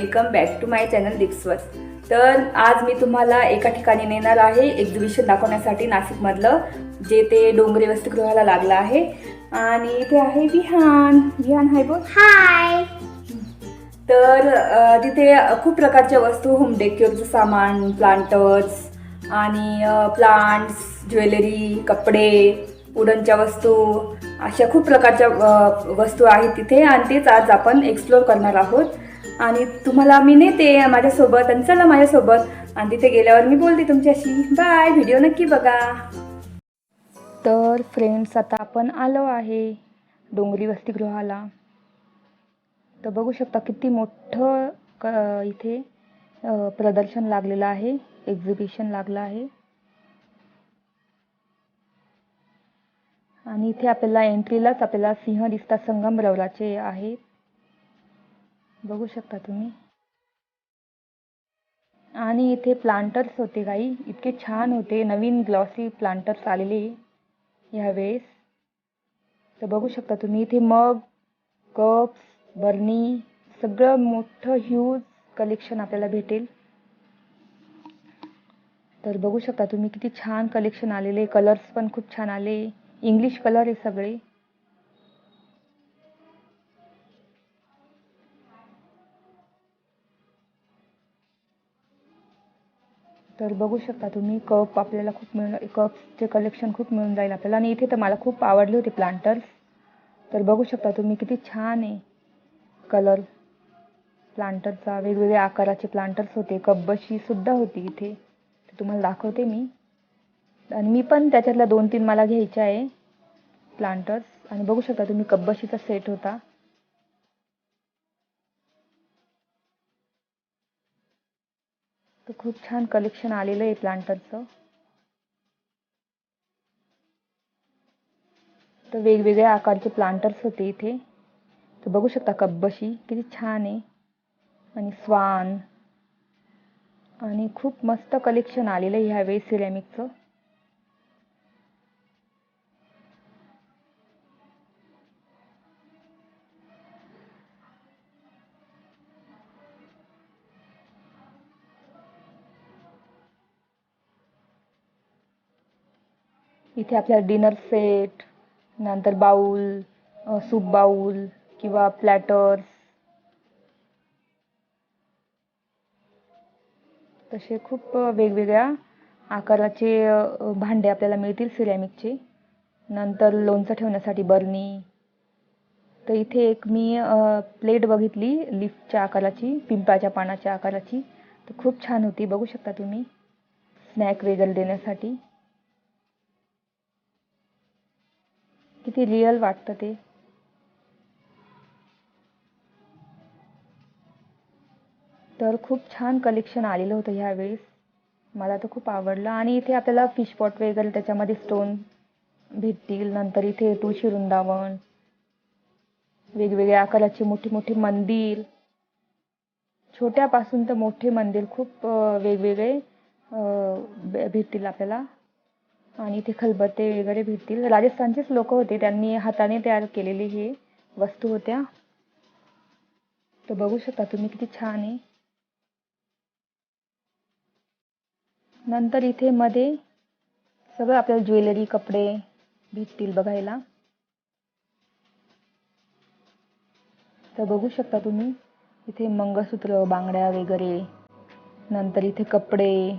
Welcome back to my channel दिक्सवस। तर आज मी तुम्हाला एका ठिकाणी नेणार आहे एक्झिबिशन दाखवण्यासाठी, नाशिकमधलं, जे ते डोंगरी वसतिगृहाला लागलं आहे। आणि इथे आहे विहान। विहान हाय बोल। हाय। तर तिथे खूप प्रकारच्या वस्तू, होम डेकोरचं सामान, प्लांटर्स आणि प्लांट्स, ज्वेलरी, कपडे, वुडनच्या वस्तू, अशा खूप प्रकारच्या वस्तू आहेत तिथे। आणि तेच आज आपण एक्सप्लोर करणार आहोत। आणि तुम्हाला मी नेते माझ्यासोबत, आणि चला माझ्यासोबत। आणि तिथे गेल्यावर मी बोलते तुमच्याशी। बाय, व्हिडिओ नक्की बघा। तर फ्रेंड्स, आता आपण आलो आहे डोंगरी वसतिगृहाला। तर बघू शकता किती मोठं इथे प्रदर्शन लागलेलं आहे, एक्झिबिशन लागलं आहे। आणि इथे आपल्याला एंट्रीलाच आपल्याला सिंह दिसतात, संगमरवराचे आहेत, बघू शकता तुम्ही। आणि इथे प्लांटर्स होते काही, इतके छान होते, नवीन ग्लॉसी प्लांटर्स आलेले ह्यावेळेस। तर बघू शकता तुम्ही इथे मग, कप्स, बर्नी, सगळं मोठं ह्यूज कलेक्शन आपल्याला भेटेल। तर बघू शकता तुम्ही किती छान कलेक्शन आलेले, कलर्स पण खूप छान आले, इंग्लिश कलर आहे सगळे। तर बघू शकता तुम्ही कप आपल्याला खूप कप्सचे कलेक्शन खूप मिळून जाईल आपल्याला। आणि इथे तर मला खूप आवडले होते प्लांटर्स। तर बघू शकता तुम्ही किती छान आहे कलर प्लांटरचा, वेगवेगळ्या आकाराचे प्लांटर्स होते, कपबशी सुद्धा होती इथे, तुम्हाला दाखवते मी। आणि मी पण त्याच्यातल्या 2-3 मला घ्यायच्या आहे प्लांटर्स। आणि बघू शकता तुम्ही कपबशीचा सेट होता। तर खूप छान कलेक्शन आलेलं आहे प्लांटरचं। तर वेगवेगळ्या आकारचे प्लांटर्स होते इथे। तर बघू शकता कपबशी किती छान आहे, आणि स्वान, आणि खूप मस्त कलेक्शन आलेलं आहे ह्यावेळी सिरॅमिकचं। इथे आपल्याला डिनर सेट, नंतर बाउल, सूप बाउल किंवा प्लॅटर्स, तसे खूप वेगवेगळ्या आकाराचे भांडे आपल्याला मिळतील सिरॅमिकचे। नंतर लोणचं ठेवण्यासाठी बर्नी। तर इथे एक मी प्लेट बघितली लिफच्या आकाराची, पिंपळाच्या पानाच्या आकाराची, तर खूप छान होती, बघू शकता तुम्ही, स्नॅक वगैरे देण्यासाठी। किती रिअल वाटतं ते। तर खूप छान कलेक्शन आलेलं होतं ह्यावेळेस, मला तर खूप आवडलं। आणि इथे आपल्याला फिश पॉट वगैरे त्याच्यामध्ये स्टोन भेटतील। नंतर इथे तुळशी वृंदावन, वेगवेगळ्या आकाराचे मोठे मोठे मंदिर, छोट्यापासून तर मोठे मंदिर, खूप वेगवेगळे भेटतील आपल्याला। आणि इथे खलबत्ते वगैरे भेटतील, राजस्थानचेच लोक होते, त्यांनी हाताने तयार केलेले हे वस्तू होत्या। तर बघू शकता तुम्ही किती छान आहे। नंतर इथे मध्ये सगळं आपल्याला ज्वेलरी, कपडे भेटतील बघायला। तर बघू शकता तुम्ही इथे मंगळसूत्र, बांगड्या वगैरे, नंतर इथे कपडे,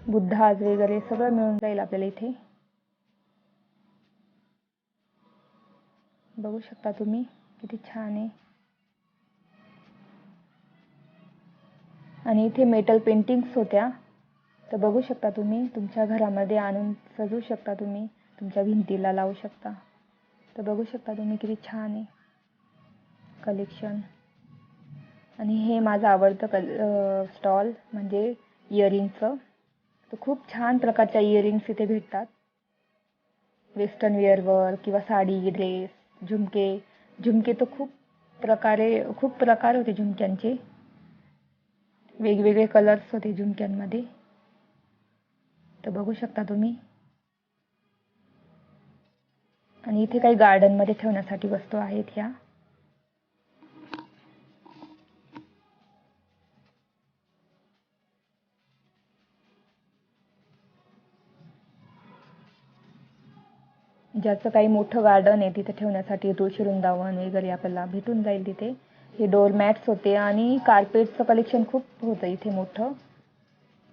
बुद्धाज वगैरे सगळं मिळून जाईल आपल्याला इथे. बघू शकता तुम्ही किती छान आहे. आणि इथे मेटल पेंटिंग्स होत्या, तर बघू शकता तुम्ही तुमच्या घरामध्ये आणून सजवू शकता, तुम्ही तुमच्या भिंतीला लावू शकता. तर बघू शकता तुम्ही किती छान आहे कलेक्शन. आणि हे माझं आवडतं स्टॉल म्हणजे इयरिंगचं. तर खूप छान प्रकारच्या इयरिंग्स इथे भेटतात, वेस्टर्न वेअरवर किंवा साडी, ड्रेस, झुमके. झुमके तर खूप प्रकार होते झुमक्यांचे, वेगवेगळे कलर्स होते झुमक्यांमध्ये. तर बघू शकता तुम्ही. आणि इथे काही गार्डनमध्ये ठेवण्यासाठी वस्तू आहेत ह्या. ज्याचं काही मोठं गार्डन आहे तिथे ठेवण्यासाठी तुळशी वृंदावन वगैरे आपल्याला भेटून जाईल तिथे. हे डोअर मॅट्स होते आणि कार्पेटचं कलेक्शन खूप होतं इथे मोठं.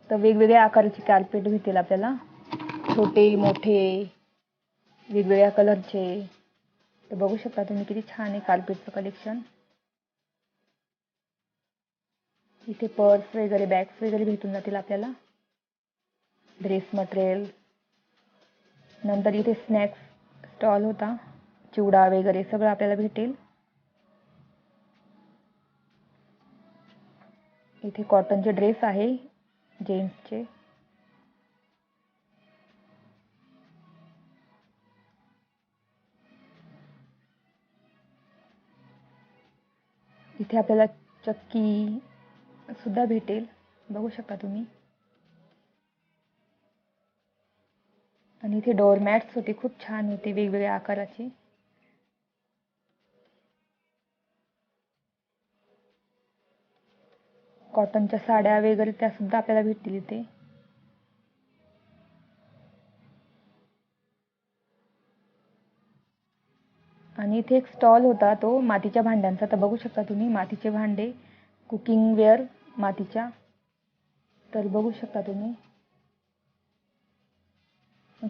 तर वेगवेगळ्या आकाराचे कार्पेट भेटतील आपल्याला, छोटे मोठे वेगवेगळ्या कलरचे. तर बघू शकता तुम्ही किती छान आहे कार्पेटचं कलेक्शन. इथे पर्स वगैरे, बॅग्स वगैरे भेटून जातील आपल्याला, ड्रेस मटेरियल. नंतर इथे स्नॅक्स स्टॉल होता, चिवडा वगैरे सगळं आपल्याला भेटेल. इथे कॉटनचे ड्रेस आहे जेंट्सचे. इथे आपल्याला चक्की सुद्धा भेटेल, बघू शकता तुम्ही. आणि इथे डोअर मॅट्स होते, खूप छान होते वेगवेगळ्या आकाराचे. कॉटनच्या साड्या वगैरे त्या सुद्धा आपल्याला भेटतील इथे. आणि इथे एक स्टॉल होता तो मातीच्या भांड्यांचा. तर बघू शकता तुम्ही मातीचे भांडे, कुकिंग वेअर मातीच्या. तर बघू शकता तुम्ही,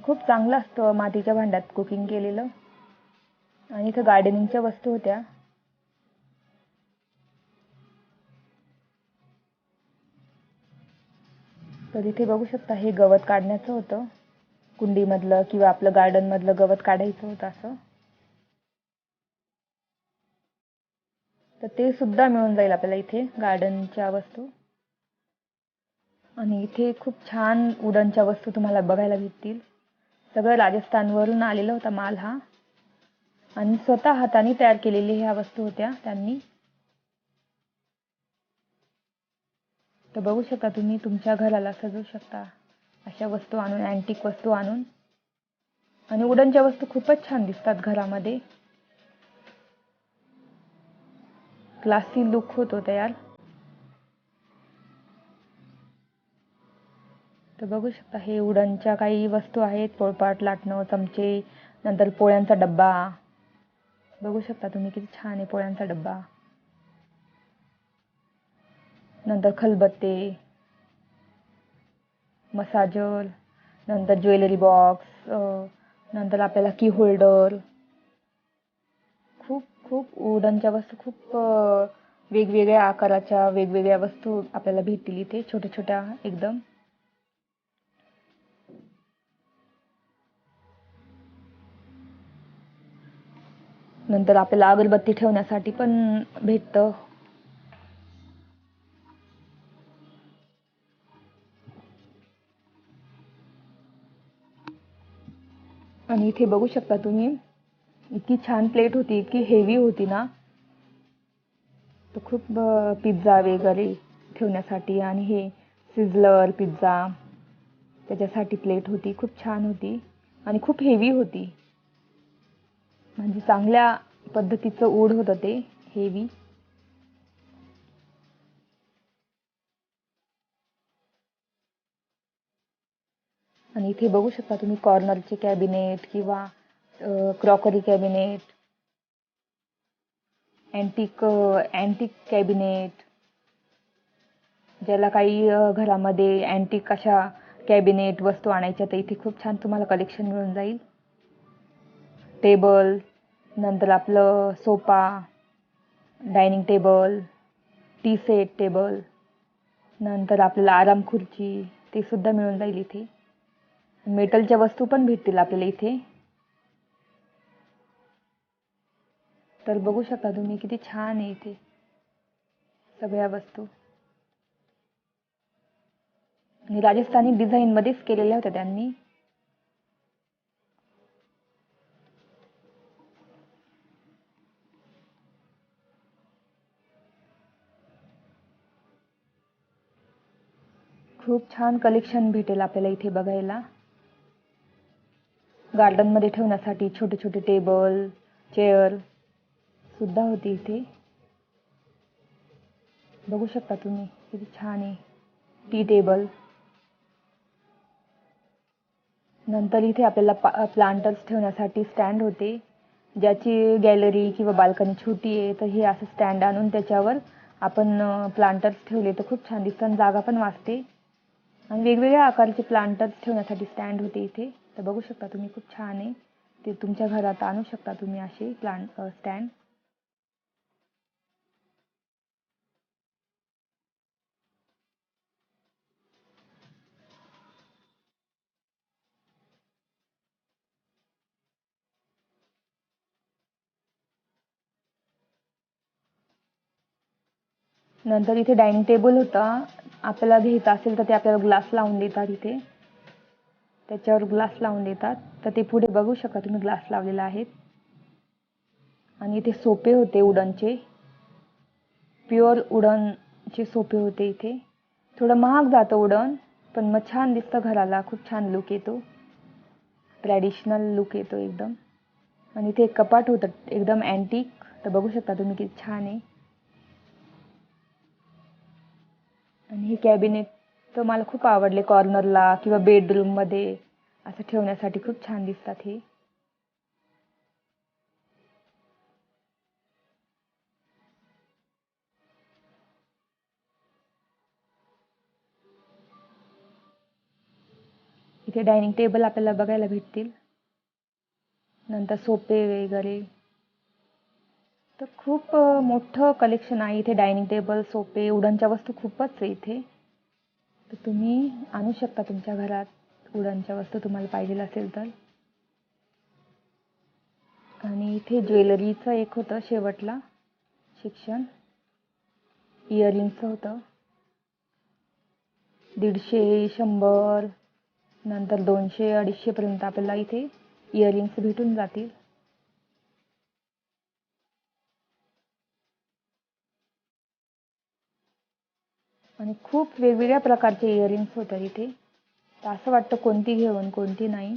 खूप चांगलं असतं मातीच्या भांड्यात कुकिंग केलेलं. आणि इथं गार्डनिंगच्या वस्तू होत्या. तर इथे बघू शकता हे गवत काढण्याचं होतं, कुंडीमधलं किंवा आपलं गार्डनमधलं गवत काढायचं होतं असं. तर ते सुद्धा मिळून जाईल आपल्याला इथे गार्डनच्या वस्तू. आणि इथे खूप छान वुडनच्या वस्तू तुम्हाला बघायला भेटतील. सगळं राजस्थानवरून आलेला होता माल हा, आणि स्वतः हाताने तयार केलेल्या ह्या वस्तू होत्या त्यांनी. तर बघू शकता तुम्ही तुमच्या घराला सजवू शकता अशा वस्तू आणून, अँटिक वस्तू आणून. आणि वुडनच्या वस्तू खूपच छान दिसतात घरामध्ये, क्लासी लुक होतो तयार. तर बघू शकता हे वुडनच्या काही वस्तू आहेत, पोळपाट, लाटणं, चमचे, नंतर पोळ्यांचा डब्बा. बघू शकता तुम्ही किती छान आहे पोळ्यांचा डब्बा. नंतर खलबत्ते, मसाजर, नंतर ज्वेलरी बॉक्स, नंतर आपल्याला की होल्डर. खूप खूप वुडनच्या वस्तू, खूप वेगवेगळ्या आकाराच्या वेगवेगळ्या वस्तू आपल्याला भेटतील इथे, छोट्या छोट्या एकदम. नंतर आपल्याला अगरबत्ती ठेवण्यासाठी पण भेटतं. आणि इथे बघू शकता तुम्ही इतकी छान प्लेट होती, इतकी हेवी होती ना. तर खूप पिझ्झा वगैरे ठेवण्यासाठी, आणि हे सिझलर पिझ्झा त्याच्यासाठी प्लेट होती, खूप छान होती आणि खूप हेवी होती. म्हणजे चांगल्या पद्धतीचं वूड होतं ते, हेवी. आणि इथे बघू शकता तुम्ही कॉर्नरचे कॅबिनेट किंवा क्रॉकरी कॅबिनेट, अँटिक कॅबिनेट, ज्याला काही घरामध्ये अँटिक अशा कॅबिनेट वस्तू आणायच्या तर इथे खूप छान तुम्हाला कलेक्शन मिळून जाईल. टेबल, नंतर आपलं sofa, dining table, T set table, नंतर आपल्याला आराम खुर्ची ते सुद्धा मिळून जाईल इथे. मेटलच्या वस्तू पण भेटतील आपल्याला इथे. तर बघू शकता तुम्ही किती छान आहे इथे सगळ्या वस्तू. आणि राजस्थानी डिझाईन मध्येच केलेल्या होत्या त्यांनी. खूप छान कलेक्शन भेटेल आपल्याला इथे बघायला. गार्डन मध्ये ठेवण्यासाठी छोटे छोटे टेबल, चेअर सुद्धा होती इथे. बघू शकता तुम्ही किती छान आहे टी टेबल. नंतर इथे आपल्याला प्लांटर्स ठेवण्यासाठी स्टँड होते. ज्याची गॅलरी किंवा बाल्कनी छोटी आहे तर हे असं स्टँड आणून त्याच्यावर आपण प्लांटर्स ठेवले तर खूप छान दिसतात, जागा पण वाचते. आणि वेगवेगळ्या आकाराचे प्लांटर्स ठेवण्यासाठी स्टँड होते इथे. तर बघू शकता तुम्ही खूप छान आहे. ते तुमच्या घरात आणू शकता तुम्ही असे स्टँड. नंतर इथे डायनिंग टेबल होता. आपल्याला घ्यायचं असेल तर ते आपल्याला ग्लास लावून देतात इथे. त्याच्यावर ग्लास लावून देतात तर ते पुढे बघू शकता तुम्ही ग्लास लावलेला आहे. आणि इथे सोफे होते वुडनचे, प्युअर वुडनचे सोफे होते इथे. थोडं महाग जातं वुडन, पण मग छान दिसतं घराला, खूप छान लुक येतो, ट्रॅडिशनल लुक येतो एकदम. आणि इथे एक कपाट होतं एकदम अँटिक. तर बघू शकता तुम्ही किती छान आहे. आणि हे कॅबिनेट तर मला खूप आवडले. कॉर्नरला किंवा बेडरूम मध्ये असं ठेवण्यासाठी खूप छान दिसतात हे. इथे डायनिंग टेबल आपल्याला बघायला भेटतील. नंतर सोफे वगैरे. तर खूप मोठं कलेक्शन आहे इथे. डायनिंग टेबल, सोफे, वुडनच्या वस्तू खूपच आहे इथे. तर तुम्ही आणू शकता तुमच्या घरात वुडनच्या वस्तू तुम्हाला पाहिजे असेल तर. आणि इथे ज्वेलरीचं एक होतं शेवटला सेक्शन. इयरिंगचं होतं. 150, 100, नंतर 200, 250 पर्यंत आपल्याला इथे इयरिंग्स भेटून जातील. आणि खूप वेगवेगळ्या प्रकारचे इयरिंग्स होतात इथे. तर असं वाटतं कोणती घेऊन कोणती नाही.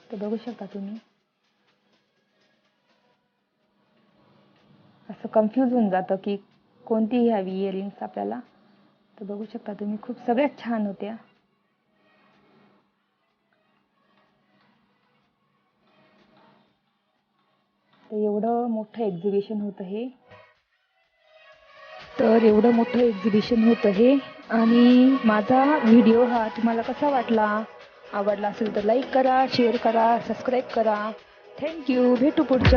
तर बघू शकता तुम्ही, असं कन्फ्यूज होऊन जातं की कोणती घ्यावी इयरिंग्स आपल्याला. तर बघू शकता तुम्ही खूप सगळ्यात छान होत्या. तर एवढं मोठं एक्झिबिशन होतं हे. आणि माझा व्हिडिओ हा तुम्हाला कसा वाटला? आवडला असेल तर लाईक करा, शेअर करा, सबस्क्राईब करा. थँक्यू. भेटू पुढच्या